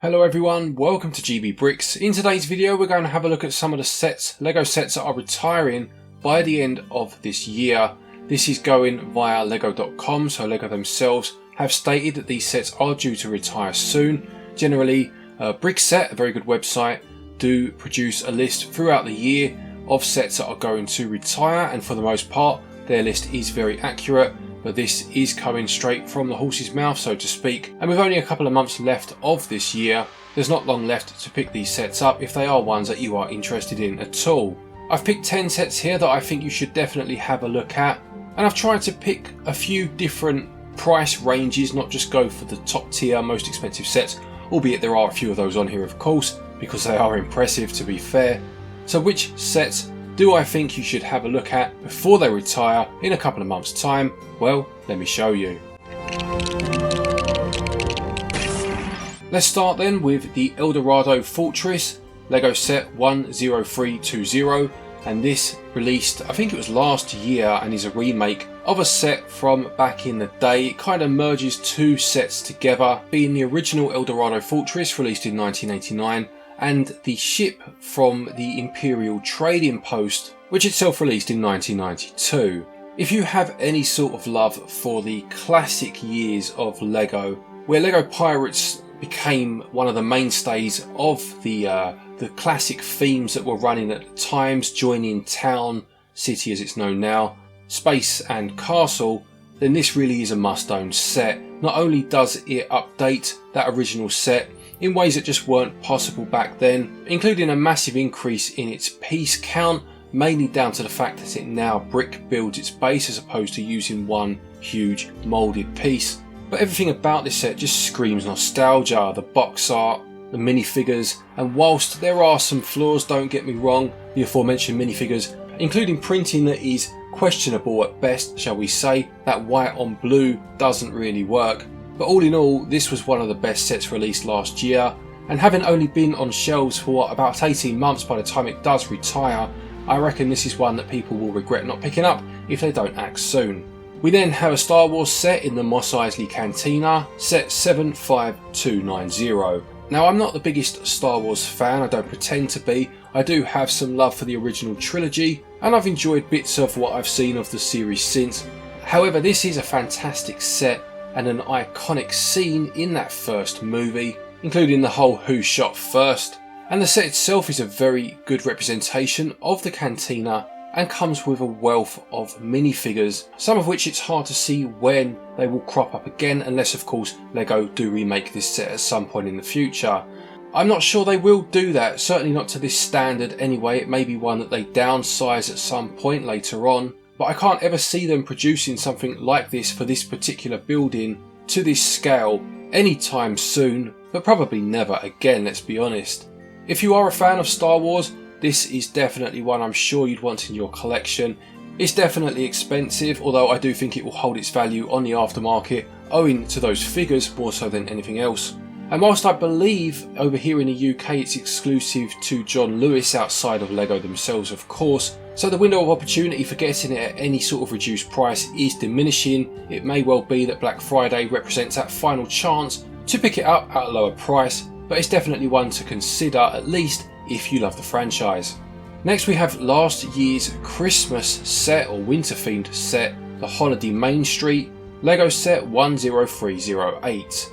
Hello everyone, welcome to GB Bricks. In today's video we're going to have a look at some of the LEGO sets that are retiring by the end of this year. This is going via lego.com, so LEGO themselves have stated that these sets are due to retire soon. Generally, Brickset, a very good website, do produce a list throughout the year of sets that are going to retire, and for the most part their list is very accurate. But this is coming straight from the horse's mouth, so to speak, and with only a couple of months left of this year, there's not long left to pick these sets up if they are ones that you are interested in at all. I've picked 10 sets here that I think you should definitely have a look at, and I've tried to pick a few different price ranges, not just go for the top tier, most expensive sets, albeit there are a few of those on here of course, because they are impressive to be fair. So which sets do I think you should have a look at before they retire in a couple of months' time? Well, let me show you. Let's start then with the Eldorado Fortress LEGO set 10320, and this released, I think it was last year, and is a remake of a set from back in the day. It kind of merges two sets together, being the original Eldorado Fortress released in 1989 and the ship from the Imperial Trading Post, which itself released in 1992. If you have any sort of love for the classic years of LEGO, where LEGO Pirates became one of the mainstays of the classic themes that were running at the times, joining town, city as it's known now, space and castle, then this really is a must-own set. Not only does it update that original set in ways that just weren't possible back then, including a massive increase in its piece count, mainly down to the fact that it now brick builds its base as opposed to using one huge moulded piece. But everything about this set just screams nostalgia, the box art, the minifigures, and whilst there are some flaws, don't get me wrong, the aforementioned minifigures, including printing that is questionable at best, shall we say, that white on blue doesn't really work. But all in all, this was one of the best sets released last year, and having only been on shelves for about 18 months by the time it does retire, I reckon this is one that people will regret not picking up if they don't act soon. We then have a Star Wars set in the Mos Eisley Cantina, set 75290. Now, I'm not the biggest Star Wars fan, I don't pretend to be. I do have some love for the original trilogy, and I've enjoyed bits of what I've seen of the series since. However, this is a fantastic set and an iconic scene in that first movie, including the whole Who Shot First. And the set itself is a very good representation of the cantina and comes with a wealth of minifigures, some of which it's hard to see when they will crop up again, unless of course LEGO do remake this set at some point in the future. I'm not sure they will do that, certainly not to this standard anyway. It may be one that they downsize at some point later on, but I can't ever see them producing something like this for this particular building to this scale anytime soon, but probably never again, let's be honest. If you are a fan of Star Wars, this is definitely one I'm sure you'd want in your collection. It's definitely expensive, although I do think it will hold its value on the aftermarket, owing to those figures more so than anything else. And whilst I believe over here in the UK it's exclusive to John Lewis outside of LEGO themselves of course, so the window of opportunity for getting it at any sort of reduced price is diminishing. It may well be that Black Friday represents that final chance to pick it up at a lower price, but it's definitely one to consider, at least if you love the franchise. Next we have last year's Christmas set or winter themed set, the Holiday Main Street LEGO set 10308.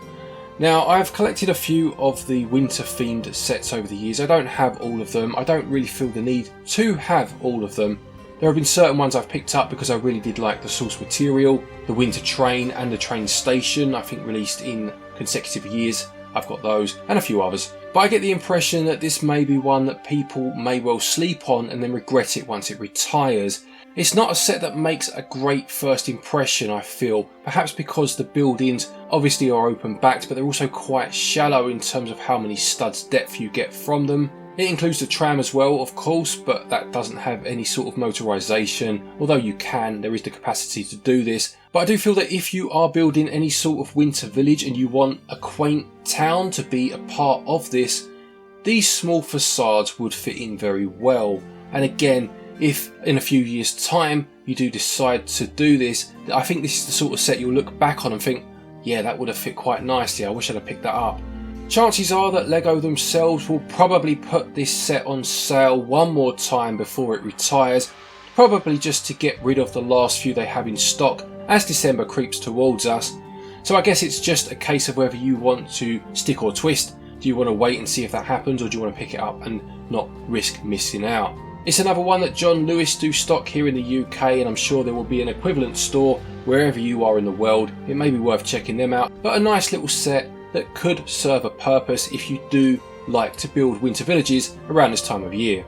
Now, I've collected a few of the winter themed sets over the years. I don't have all of them. I don't really feel the need to have all of them. There have been certain ones I've picked up because I really did like the source material, the winter train and the train station, I think released in consecutive years. I've got those and a few others. But I get the impression that this may be one that people may well sleep on and then regret it once it retires. It's not a set that makes a great first impression, I feel, perhaps because the buildings obviously are open backed, but they're also quite shallow in terms of how many studs depth you get from them. It includes the tram as well, of course, but that doesn't have any sort of motorisation, although you can, there is the capacity to do this. But I do feel that if you are building any sort of winter village and you want a quaint town to be a part of this, these small facades would fit in very well. And again, if in a few years time you do decide to do this, I think this is the sort of set you'll look back on and think, yeah, that would have fit quite nicely, I wish I'd have picked that up. Chances are that LEGO themselves will probably put this set on sale one more time before it retires, probably just to get rid of the last few they have in stock as December creeps towards us. So I guess it's just a case of whether you want to stick or twist. Do you want to wait and see if that happens, or do you want to pick it up and not risk missing out? It's another one that John Lewis do stock here in the UK, and I'm sure there will be an equivalent store wherever you are in the world. It may be worth checking them out, but a nice little set that could serve a purpose if you do like to build winter villages around this time of year.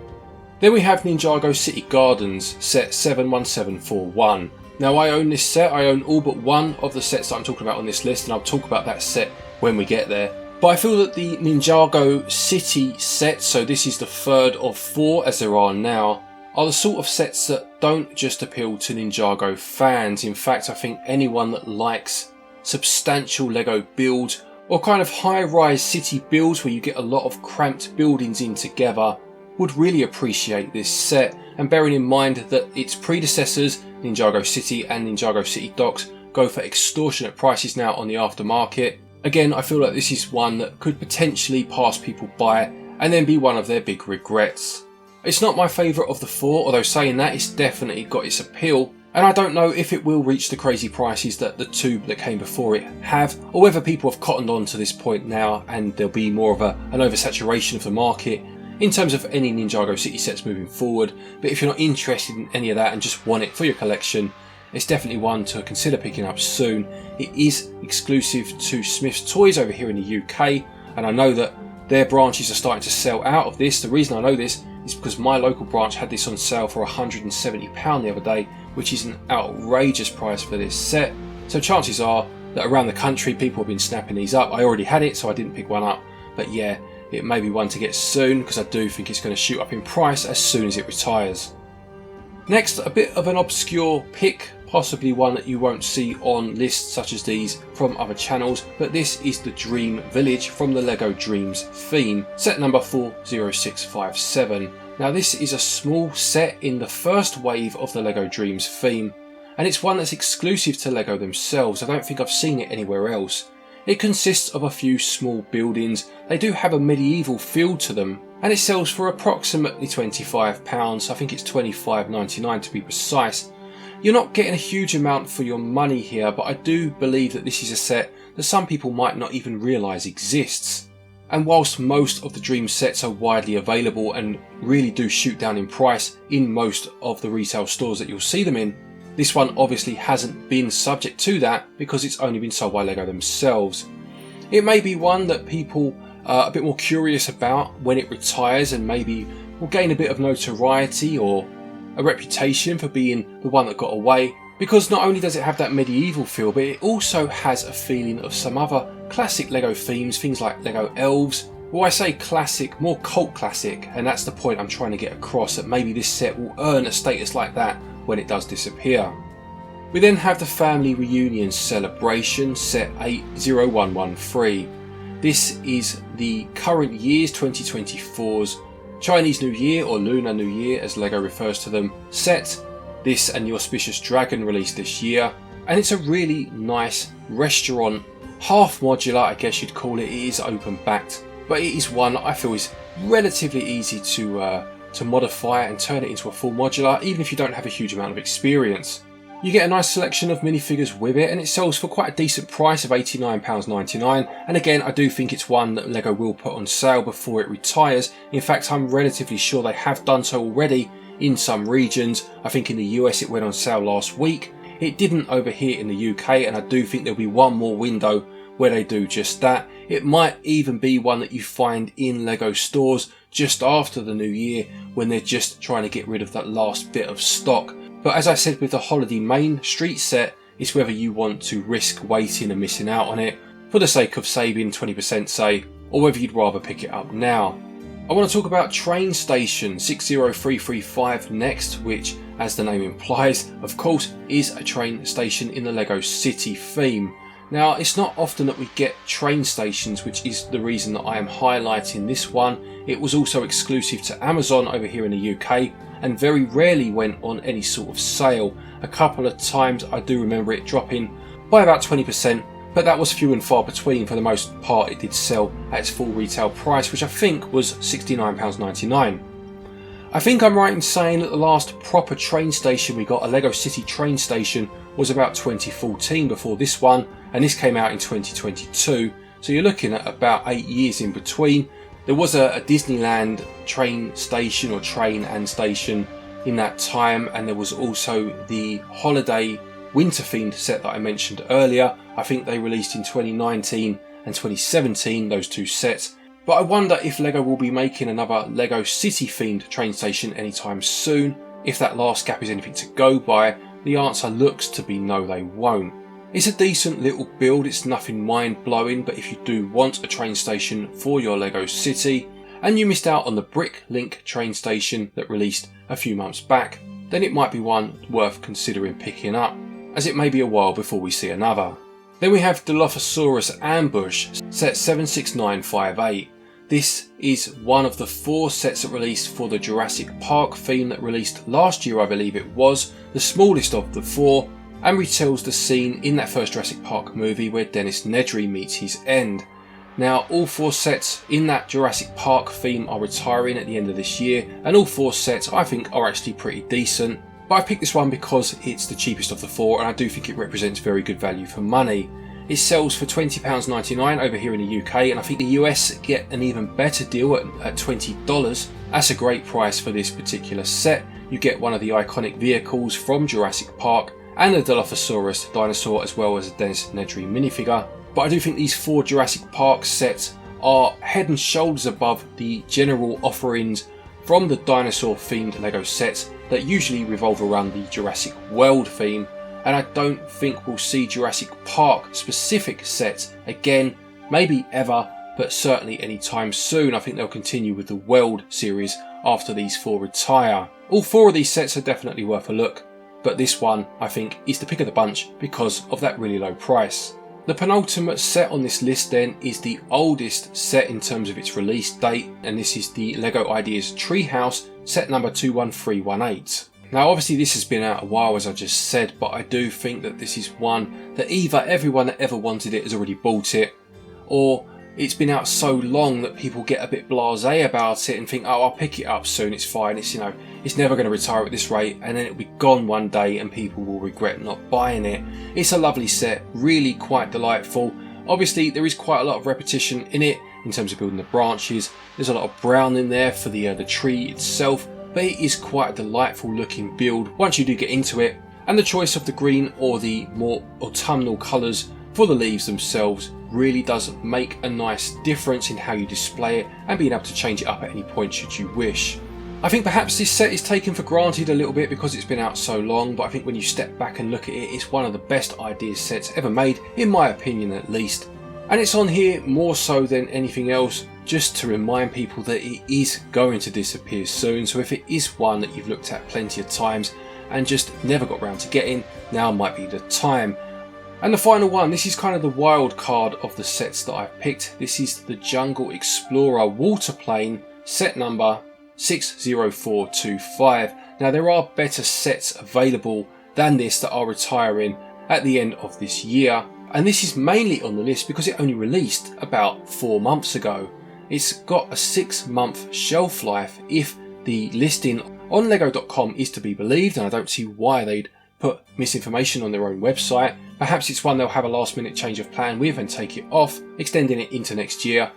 Then we have Ninjago City Gardens set 71741. Now I own this set, I own all but one of the sets that I'm talking about on this list, and I'll talk about that set when we get there. But I feel that the Ninjago City set, so this is the third of 4 as there are now, are the sort of sets that don't just appeal to Ninjago fans. In fact, I think anyone that likes substantial LEGO builds or kind of high-rise city builds where you get a lot of cramped buildings in together would really appreciate this set. And bearing in mind that its predecessors, Ninjago City and Ninjago City Docks, go for extortionate prices now on the aftermarket, again I feel like this is one that could potentially pass people by and then be one of their big regrets. It's not my favourite of the 4, although saying that, it's definitely got its appeal, and I don't know if it will reach the crazy prices that the 2 that came before it have, or whether people have cottoned on to this point now and there'll be more of an oversaturation of the market in terms of any Ninjago City sets moving forward. But if you're not interested in any of that and just want it for your collection, it's definitely one to consider picking up soon. It is exclusive to Smyths Toys over here in the UK, and I know that their branches are starting to sell out of this. The reason I know this is because my local branch had this on sale for £170 the other day, which is an outrageous price for this set. So chances are that around the country people have been snapping these up. I already had it, so I didn't pick one up, but yeah, it may be one to get soon because I do think it's going to shoot up in price as soon as it retires. Next, a bit of an obscure pick, possibly one that you won't see on lists such as these from other channels, but this is the Dream Village from the LEGO Dreams theme, set number 40657. Now this is a small set in the first wave of the LEGO Dreams theme, and it's one that's exclusive to LEGO themselves. I don't think I've seen it anywhere else. It consists of a few small buildings. They do have a medieval feel to them, and it sells for approximately £25. I think it's £25.99 to be precise. You're not getting a huge amount for your money here, but I do believe that this is a set that some people might not even realise exists. And whilst most of the Dream sets are widely available and really do shoot down in price in most of the retail stores that you'll see them in, this one obviously hasn't been subject to that because it's only been sold by LEGO themselves. It may be one that people are a bit more curious about when it retires and maybe will gain a bit of notoriety or a reputation for being the one that got away, because not only does it have that medieval feel, but it also has a feeling of some other classic LEGO themes, things like LEGO Elves. Well, I say classic, more cult classic, and that's the point I'm trying to get across, that maybe this set will earn a status like that when it does disappear. We then have the Family Reunion Celebration set 80113. This is the current year's 2024's Chinese New Year, or Lunar New Year as LEGO refers to them, set. This and the Auspicious Dragon released this year, and it's a really nice restaurant, half modular I guess you'd call it. It is open backed, but it is one I feel is relatively easy to modify and turn it into a full modular, even if you don't have a huge amount of experience. You get a nice selection of minifigures with it, and it sells for quite a decent price of £89.99, and again I do think it's one that LEGO will put on sale before it retires. In fact, I'm relatively sure they have done so already in some regions. I think in the US it went on sale last week. It didn't over here in the UK, and I do think there'll be one more window where they do just that. It might even be one that you find in LEGO stores just after the new year when they're just trying to get rid of that last bit of stock. But as I said with the Holiday Main Street set, it's whether you want to risk waiting and missing out on it for the sake of saving 20% say, or whether you'd rather pick it up now. I want to talk about Train Station 60335 next, which, as the name implies, of course, is a train station in the LEGO City theme. Now, it's not often that we get train stations, which is the reason that I am highlighting this one. It was also exclusive to Amazon over here in the UK and very rarely went on any sort of sale. A couple of times I do remember it dropping by about 20%, but that was few and far between. For the most part, it did sell at its full retail price, which I think was £69.99. I think I'm right in saying that the last proper train station we got, a LEGO City train station, was about 2014 before this one, and this came out in 2022, so you're looking at about 8 years in between. There was a Disneyland train station, or train and station, in that time, and there was also the holiday winter themed set that I mentioned earlier. I think they released in 2019 and 2017, those two sets. But I wonder if LEGO will be making another LEGO City themed train station anytime soon. If that last gap is anything to go by, the answer looks to be no, they won't. It's a decent little build, it's nothing mind blowing, but if you do want a train station for your LEGO City, and you missed out on the Bricklink train station that released a few months back, then it might be one worth considering picking up, as it may be a while before we see another. Then we have Dilophosaurus Ambush, set 76958. This is one of the 4 sets that released for the Jurassic Park theme that released last year, I believe it was, the smallest of the 4, and retells the scene in that first Jurassic Park movie where Dennis Nedry meets his end. Now, all 4 sets in that Jurassic Park theme are retiring at the end of this year, and all 4 sets I think are actually pretty decent, but I picked this one because it's the cheapest of the 4 and I do think it represents very good value for money. It sells for £20.99 over here in the UK, and I think the US get an even better deal at $20. That's a great price for this particular set. You get one of the iconic vehicles from Jurassic Park and a Dilophosaurus dinosaur, as well as a Dennis Nedry minifigure. But I do think these 4 Jurassic Park sets are head and shoulders above the general offerings from the dinosaur themed LEGO sets that usually revolve around the Jurassic World theme, and I don't think we'll see Jurassic Park specific sets again, maybe ever, but certainly anytime soon. I think they'll continue with the World series after these 4 retire. All 4 of these sets are definitely worth a look, but this one I think is the pick of the bunch because of that really low price. The penultimate set on this list then is the oldest set in terms of its release date, and this is the LEGO Ideas Treehouse set number 21318. Now obviously this has been out a while, as I just said, but I do think that this is one that either everyone that ever wanted it has already bought it, or it's been out so long that people get a bit blasé about it and think, oh, I'll pick it up soon, it's fine, it's, you know, it's never going to retire at this rate, and then it'll be gone one day and people will regret not buying it. It's a lovely set, really quite delightful. Obviously there is quite a lot of repetition in it in terms of building the branches. There's a lot of brown in there for the tree itself, but it is quite a delightful looking build once you do get into it, and the choice of the green or the more autumnal colours for the leaves themselves really does make a nice difference in how you display it and being able to change it up at any point should you wish. I think perhaps this set is taken for granted a little bit because it's been out so long, but I think when you step back and look at it, it's one of the best Ideas sets ever made, in my opinion at least. And it's on here more so than anything else just to remind people that it is going to disappear soon, so if it is one that you've looked at plenty of times and just never got round to getting, now might be the time. And the final one, this is kind of the wild card of the sets that I've picked. This is the Jungle Explorer Waterplane set number 60425. Now there are better sets available than this that are retiring at the end of this year, and this is mainly on the list because it only released about 4 months ago. It's got a 6-month shelf life if the listing on lego.com is to be believed, and I don't see why they'd put misinformation on their own website. Perhaps it's one they'll have a last minute change of plan with and take it off, extending it into next year.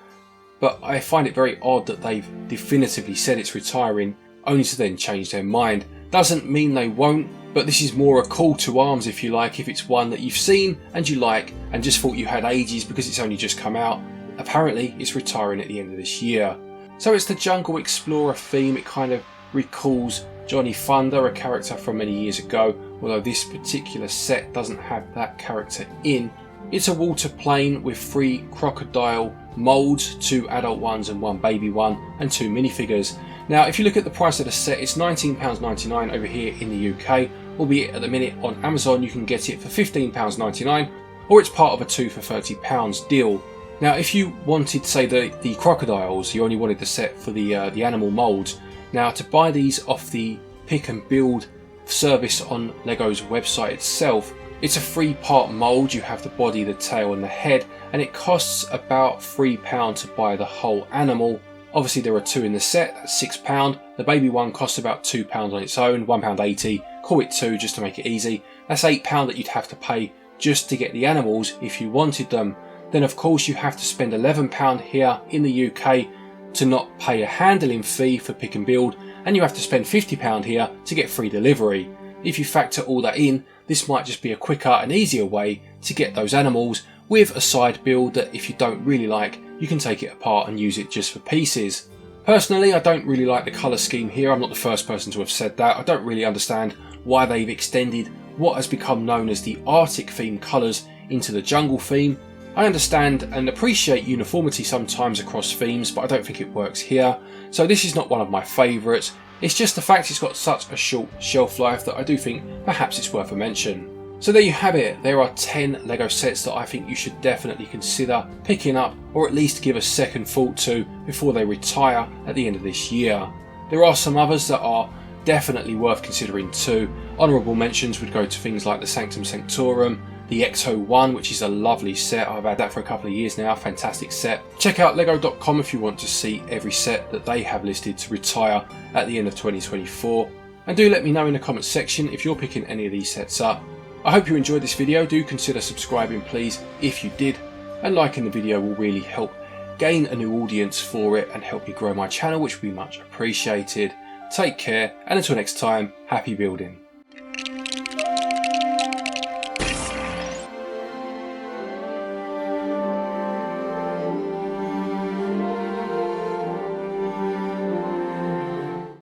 But I find it very odd that they've definitively said it's retiring, only to then change their mind. Doesn't mean they won't, but this is more a call to arms, if you like, if it's one that you've seen and you like and just thought you had ages because it's only just come out. Apparently it's retiring at the end of this year. So it's the Jungle Explorer theme. It kind of recalls Johnny Thunder, a character from many years ago, although this particular set doesn't have that character in. It's a water plane with 3 crocodile moulds, 2 adult ones and 1 baby one, and 2 minifigures. Now if you look at the price of the set, it's £19.99 over here in the UK, albeit at the minute on Amazon you can get it for £15.99, or it's part of a 2 for £30 deal. Now if you wanted, say, the crocodiles, you only wanted the set for the animal moulds. Now to buy these off the pick and build service on LEGO's website itself, It's a 3-part mould. You have the body, the tail and the head, and it costs about £3 to buy the whole animal. Obviously there are 2 in the set, that's £6. The baby one costs about £2 on its own, £1.80, call it 2 just to make it easy. That's £8 that you'd have to pay just to get the animals if you wanted them. Then of course you have to spend £11 here in the UK to not pay a handling fee for pick and build, and you have to spend £50 here to get free delivery. If you factor all that in, this might just be a quicker and easier way to get those animals, with a side build that if you don't really like, you can take it apart and use it just for pieces. Personally, I don't really like the colour scheme here. I'm not the first person to have said that. I don't really understand why they've extended what has become known as the Arctic theme colours into the jungle theme. I understand and appreciate uniformity sometimes across themes, but I don't think it works here. So this is not one of my favourites. It's just the fact it's got such a short shelf life that I do think perhaps it's worth a mention. So there you have it. There are 10 LEGO sets that I think you should definitely consider picking up, or at least give a second thought to before they retire at the end of this year. There are some others that are definitely worth considering too. Honourable mentions would go to things like the Sanctum Sanctorum, the Ecto 1, which is a lovely set. I've had that for a couple of years now, fantastic set. Check out lego.com if you want to see every set that they have listed to retire at the end of 2024. And do let me know in the comments section if you're picking any of these sets up. I hope you enjoyed this video. Do consider subscribing please if you did, and liking the video will really help gain a new audience for it and help me grow my channel, which would be much appreciated. Take care, and until next time, happy building.